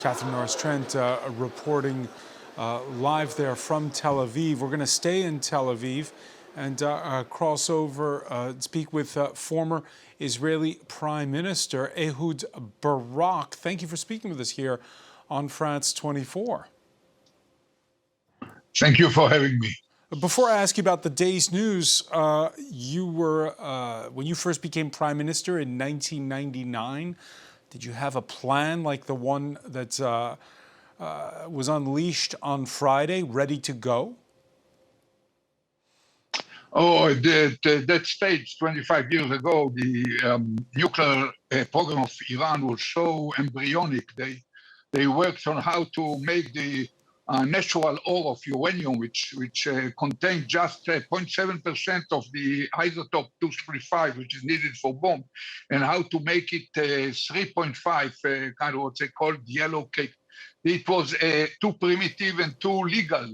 Catherine Norris-Trent reporting live there from Tel Aviv. We're going to stay in Tel Aviv and cross over, speak with former Israeli Prime Minister Ehud Barak. Thank you for speaking with us here on France 24. Thank you for having me. Before I ask you about the day's news, you were, when you first became Prime Minister in 1999, did you have a plan like the one that was unleashed on Friday, ready to go? Oh, at that stage, 25 years ago, the nuclear program of Iran was so embryonic. They worked on how to make the natural ore of uranium, which contained just 0.7% of the isotope 235, which is needed for bomb, and how to make it 3.5, kind of what they call yellow cake. It was too primitive and too legal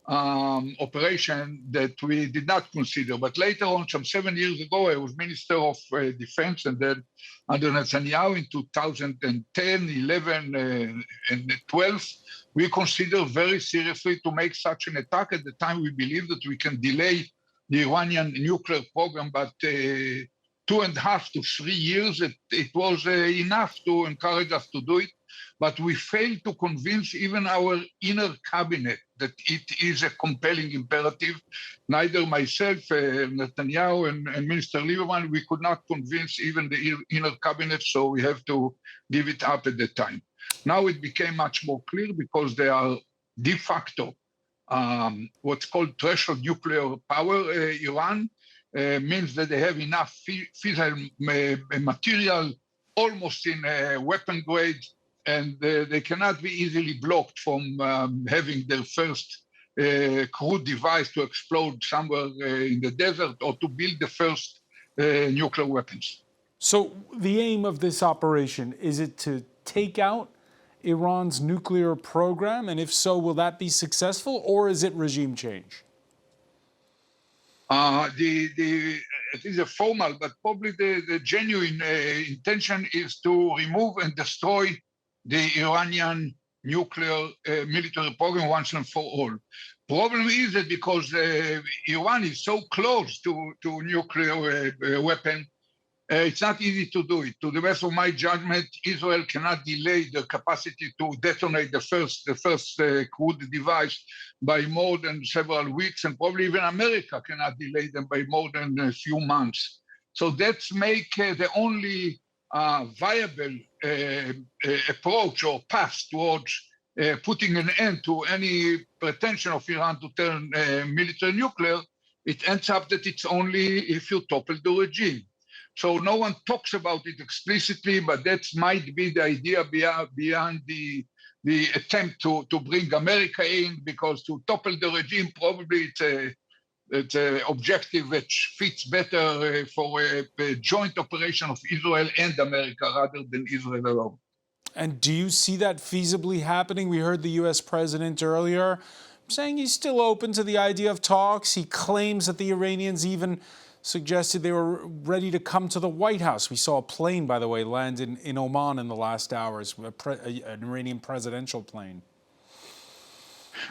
operation that we did not consider. But later on, some 7 years ago, I was Minister of Defense, and then under Netanyahu in 2010, 11, and 12, we considered very seriously to make such an attack. At the time, we believed that we can delay the Iranian nuclear program, but 2.5 to 3 years, it was enough to encourage us to do it. But we failed to convince even our inner cabinet that it is a compelling imperative. Neither myself, Netanyahu, and Minister Lieberman, we could not convince even the inner cabinet, so we have to give it up at the time. Now it became much more clear because they are de facto what's called threshold nuclear power. Iran means that they have enough fissile material almost in weapon grade, and they cannot be easily blocked from having their first crude device to explode somewhere in the desert or to build the first nuclear weapons. So the aim of this operation, is it to take out Iran's nuclear program? And if so, will that be successful, or is it regime change? It is a formal, but probably the genuine intention is to remove and destroy the Iranian nuclear military program once and for all. Problem is that because Iran is so close to nuclear weapon, it's not easy to do it. To the best of my judgment, Israel cannot delay the capacity to detonate the first crude device by more than several weeks, and probably even America cannot delay them by more than a few months. So that's make the only viable approach or path towards putting an end to any pretension of Iran to turn military nuclear. It ends up that it's only if you topple the regime. So no one talks about it explicitly, but that might be the idea beyond the attempt to bring America in, because to topple the regime, probably it's an objective which fits better for a joint operation of Israel and America rather than Israel alone. And do you see that feasibly happening? We heard the U.S. president earlier saying he's still open to the idea of talks. He claims that the Iranians even suggested they were ready to come to the White House. We saw a plane, by the way, land in Oman in the last hours, an Iranian presidential plane.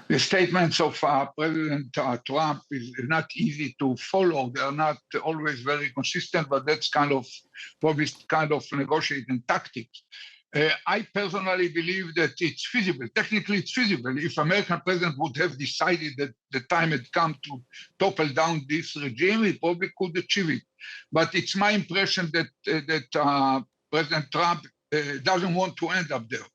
The statements of President Trump is not easy to follow. They are not always very consistent, but that's probably kind of negotiating tactics. I personally believe that it's feasible. Technically, it's feasible. If American president would have decided that the time had come to topple down this regime, he probably could achieve it. But it's my impression that President Trump doesn't want to end up there.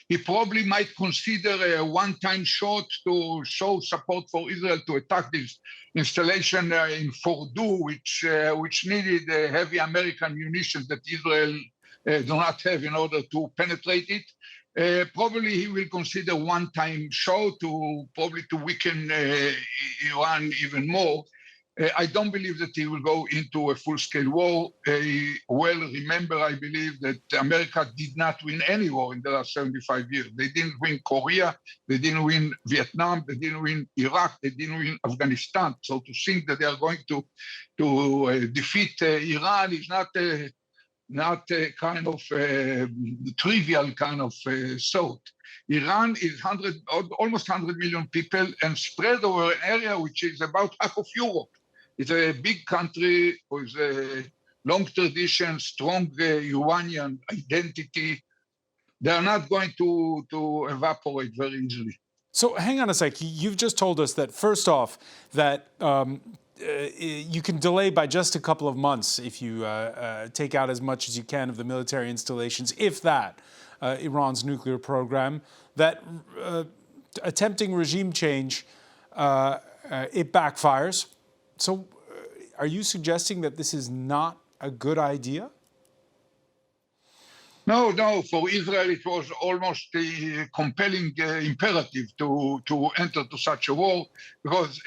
He probably might consider a one-time shot to show support for Israel to attack this installation in Fordow, which needed heavy American munitions that Israel do not have in order to penetrate it. Probably he will consider one-time show to weaken Iran even more. I don't believe that he will go into a full-scale war. Well, remember, I believe that America did not win any war in the last 75 years. They didn't win Korea, they didn't win Vietnam, they didn't win Iraq, they didn't win Afghanistan. So to think that they are going to defeat Iran is not a kind of trivial kind of thought. Iran is almost 100 million people and spread over an area which is about half of Europe. It's a big country with a long tradition, strong Iranian identity. They are not going to evaporate very easily. So hang on a sec. You've just told us that, first off, that you can delay by just a couple of months if you take out as much as you can of the military installations, if that, Iran's nuclear program, that attempting regime change, it backfires. So are you suggesting that this is not a good idea? No. For Israel, it was almost a compelling imperative to enter to such a war, because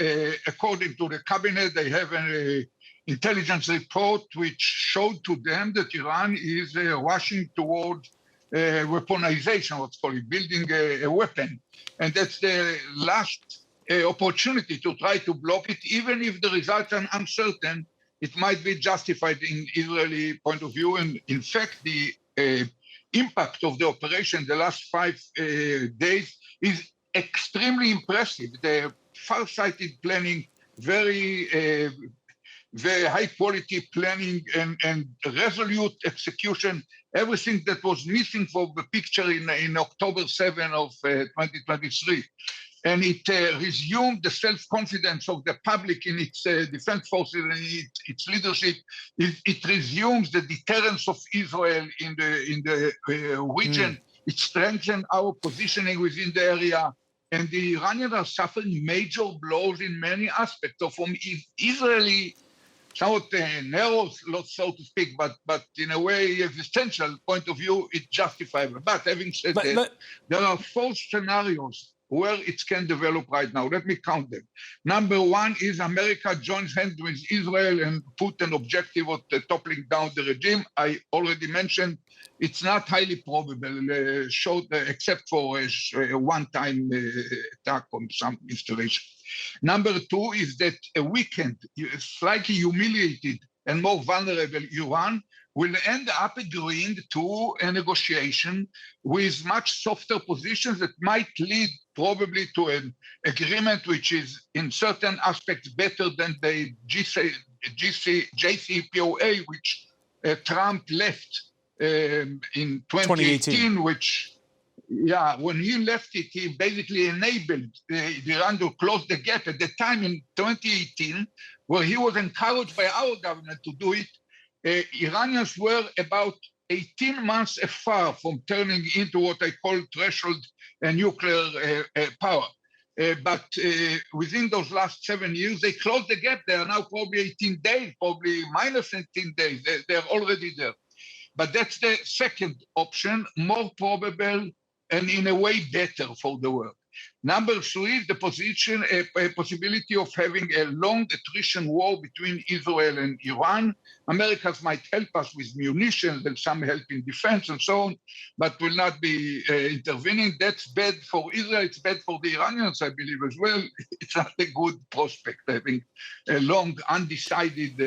according to the cabinet, they have an intelligence report which showed to them that Iran is rushing toward weaponization, what's called building a weapon. And that's the last opportunity to try to block it, even if the results are uncertain. It might be justified in Israeli point of view. And in fact, the impact of the operation the last 5 days is extremely impressive. The far-sighted planning, very high quality planning and resolute execution, everything that was missing from the picture in October 7 of 2023. And it resumed the self-confidence of the public in its defense forces and its leadership. It resumes the deterrence of Israel in the region. It strengthened our positioning within the area. And the Iranians are suffering major blows in many aspects. So from Israeli, somewhat narrow, so to speak, but in a way existential point of view, it's justifiable. But having said that, there are 4 scenarios where it can develop right now. Let me count them. Number 1 is America joins hands with Israel and put an objective of toppling down the regime. I already mentioned it's not highly probable, except for a one-time attack on some installation. Number 2 is that a weakened, slightly humiliated and more vulnerable Iran will end up agreeing to a negotiation with much softer positions that might lead probably to an agreement which is in certain aspects better than the JCPOA, which Trump left in 2018, which, when he left it, he basically enabled Iran to close the gap. At the time in 2018, where he was encouraged by our government to do it, Iranians were about 18 months afar from turning into what I call threshold nuclear power. But within those last 7 years, they closed the gap. They are now probably 18 days, probably minus 18 days. They're already there. But that's the second option, more probable and in a way better for the world. Number 3 is the possibility of having a long attrition war between Israel and Iran. Americans might help us with munitions and some help in defense and so on, but will not be intervening. That's bad for Israel. It's bad for the Iranians, I believe, as well. It's not a good prospect, having a long, undecided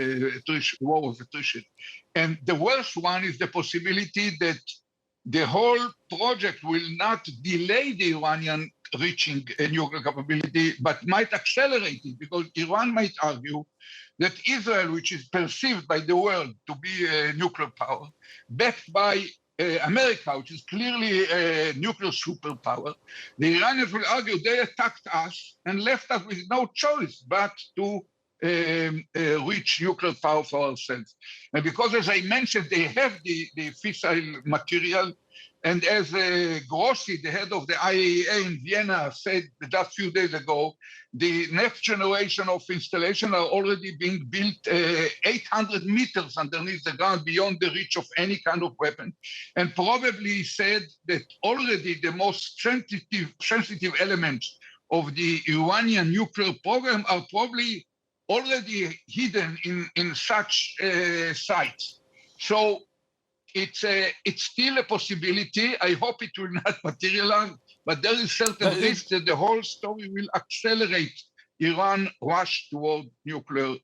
war of attrition. And the worst one is the possibility that the whole project will not delay the Iranian reaching a nuclear capability, but might accelerate it, because Iran might argue that Israel, which is perceived by the world to be a nuclear power, backed by America, which is clearly a nuclear superpower, the Iranians will argue they attacked us and left us with no choice but to reach nuclear power for ourselves. And because, as I mentioned, they have the fissile material, and as Grossi, the head of the IAEA in Vienna, said just a few days ago, the next generation of installations are already being built 800 meters underneath the ground, beyond the reach of any kind of weapon. And probably said that already the most sensitive elements of the Iranian nuclear program are probably already hidden in such sites. So it's still a possibility. I hope it will not materialize, but there is certain risk that the whole story will accelerate Iran rush toward nuclear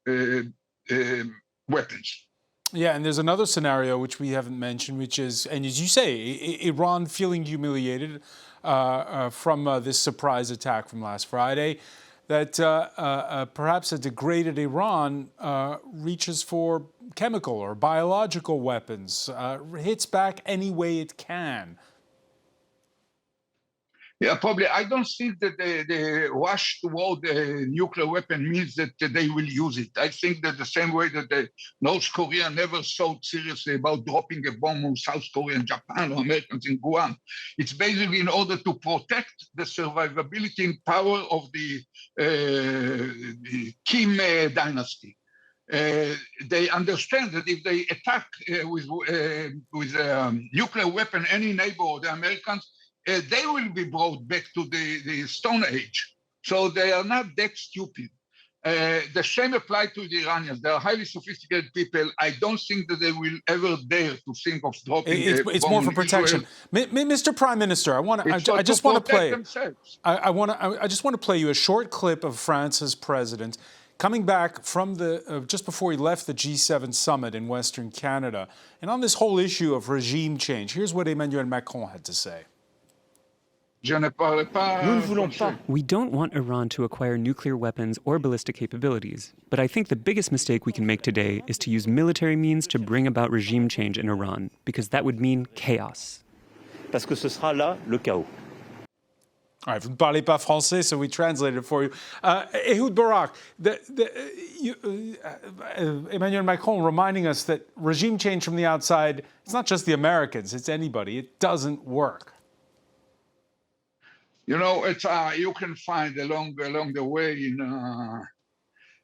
weapons. Yeah, and there's another scenario which we haven't mentioned, which is, and as you say, Iran feeling humiliated, from this surprise attack from last Friday, that perhaps a degraded Iran reaches for chemical or biological weapons, hits back any way it can. Yeah, probably. I don't think that the rush toward the nuclear weapon means that they will use it. I think that the same way that the North Korea never thought seriously about dropping a bomb on South Korea and Japan or Americans in Guam, it's basically in order to protect the survivability and power of the Kim dynasty. They understand that if they attack with a nuclear weapon any neighbor or the Americans, they will be brought back to the Stone Age. So they are not that stupid. The same applies to the Iranians. They are highly sophisticated people. I don't think that they will ever dare to think of dropping a bomb. It's more for protection. Mr. Prime Minister, I just want to play you a short clip of France's president coming back from just before he left the G7 summit in Western Canada. And on this whole issue of regime change, here's what Emmanuel Macron had to say. We don't want Iran to acquire nuclear weapons or ballistic capabilities, but I think the biggest mistake we can make today is to use military means to bring about regime change in Iran, because that would mean chaos. Parce que ce sera là le chaos. All right, vous ne parlez pas français, so we translated it for you. Ehud Barak, Emmanuel Macron reminding us that regime change from the outside, it's not just the Americans, it's anybody. It doesn't work. You know, it's you can find along the way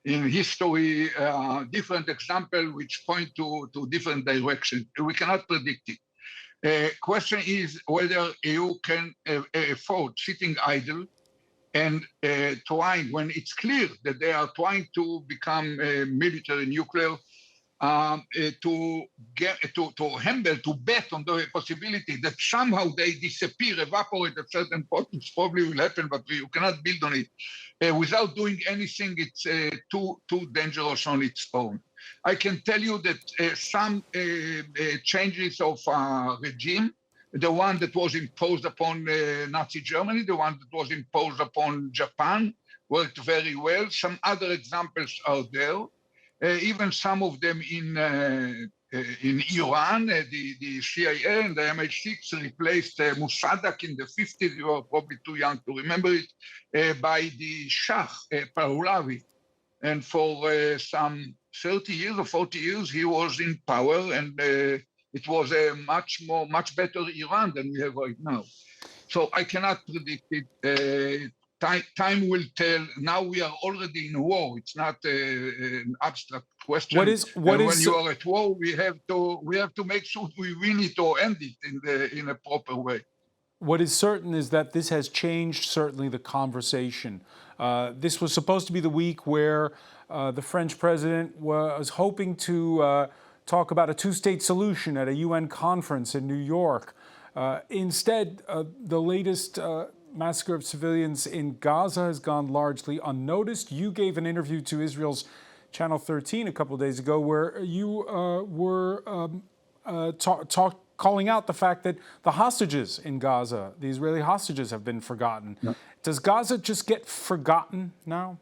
in history different examples which point to different directions. We cannot predict it. Question is whether EU can afford sitting idle and trying, when it's clear that they are trying to become military nuclear, to handle, to bet on the possibility that somehow they disappear, evaporate at certain point. It probably will happen, but you cannot build on it. Without doing anything, it's too dangerous on its own. I can tell you that some changes of regime, the one that was imposed upon Nazi Germany, the one that was imposed upon Japan, worked very well. Some other examples are there. Even some of them in Iran, the CIA and the MI6 replaced Mossadegh in the 50s. You are probably too young to remember it, by the Shah Pahlavi. And for some 30 years or 40 years, he was in power, and it was a much better Iran than we have right now. So I cannot predict it. Time will tell. Now we are already in war. It's not an abstract question. When you are at war, we have to make sure we win it or end it in a proper way. What is certain is that this has changed certainly the conversation. This was supposed to be the week where the French president was hoping to talk about a two-state solution at a UN conference in New York. Instead, the latest massacre of civilians in Gaza has gone largely unnoticed. You gave an interview to Israel's Channel 13 a couple of days ago where you were calling out the fact that the hostages in Gaza, the Israeli hostages, have been forgotten. No. Does Gaza just get forgotten now?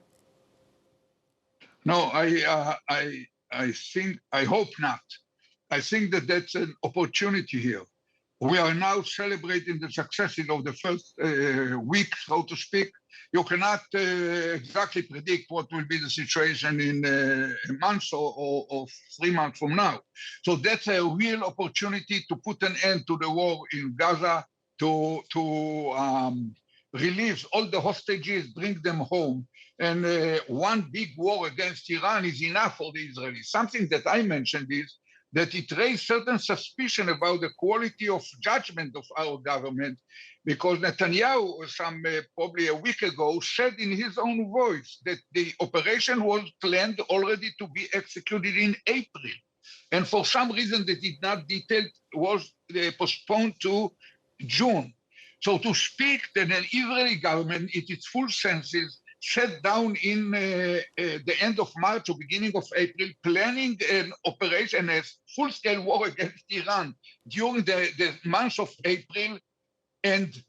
No, I hope not. I think that that's an opportunity here. We are now celebrating the successes of the first week, so to speak. You cannot exactly predict what will be the situation in a month or 3 months from now. So that's a real opportunity to put an end to the war in Gaza, to release all the hostages, bring them home. And one big war against Iran is enough for the Israelis. Something that I mentioned is that it raised certain suspicion about the quality of judgment of our government, because Netanyahu, probably a week ago, said in his own voice that the operation was planned already to be executed in April. And for some reason that is not detailed, was postponed to June. So to speak that an Israeli government, in its full senses, sat down in the end of March or beginning of April, planning an operation, a full-scale war against Iran during the month of April, and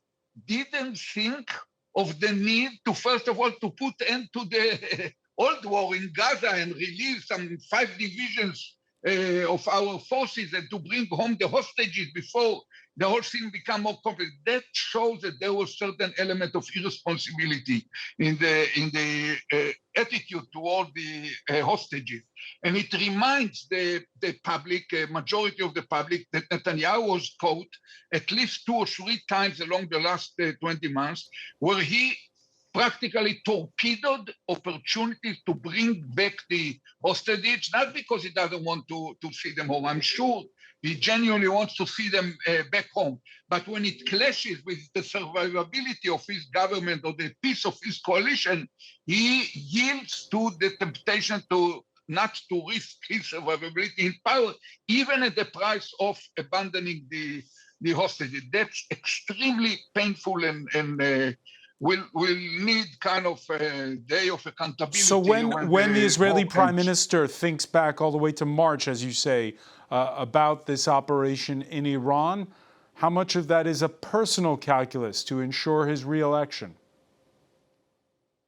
didn't think of the need to, first of all, to put end to the old war in Gaza and release some 5 divisions of our forces and to bring home the hostages before the whole thing become more complex. That shows that there was certain element of irresponsibility in the attitude toward the hostages. And it reminds the public, majority of the public, that Netanyahu was caught at least 2 or 3 times along the last 20 months, where he practically torpedoed opportunities to bring back the hostages, not because he doesn't want to see them home. I'm sure he genuinely wants to see them back home. But when it clashes with the survivability of his government or the peace of his coalition, he yields to the temptation to not to risk his survivability in power, even at the price of abandoning the hostages. That's extremely painful and will need kind of a day of accountability. So when the Israeli Prime Minister thinks back all the way to March, as you say, about this operation in Iran, how much of that is a personal calculus to ensure his re-election?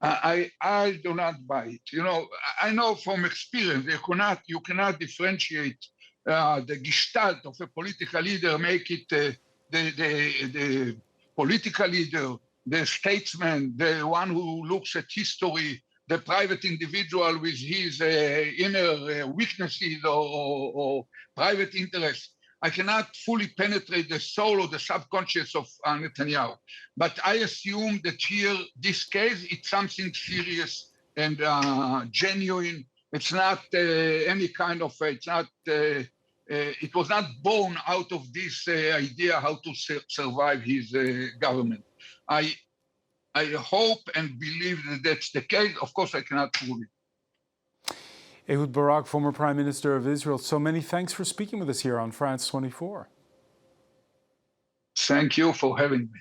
I do not buy it. You know, I know from experience you cannot differentiate the gestalt of a political leader, make it the political leader, the statesman, the one who looks at history, the private individual with his inner weaknesses or private interests. I cannot fully penetrate the soul or the subconscious of Netanyahu. But I assume that here, this case, it's something serious and genuine. It's not any kind of, it was not born out of this idea how to survive his government. I hope and believe that that's the case. Of course, I cannot prove it. Ehud Barak, former Prime Minister of Israel, so many thanks for speaking with us here on France 24. Thank you for having me.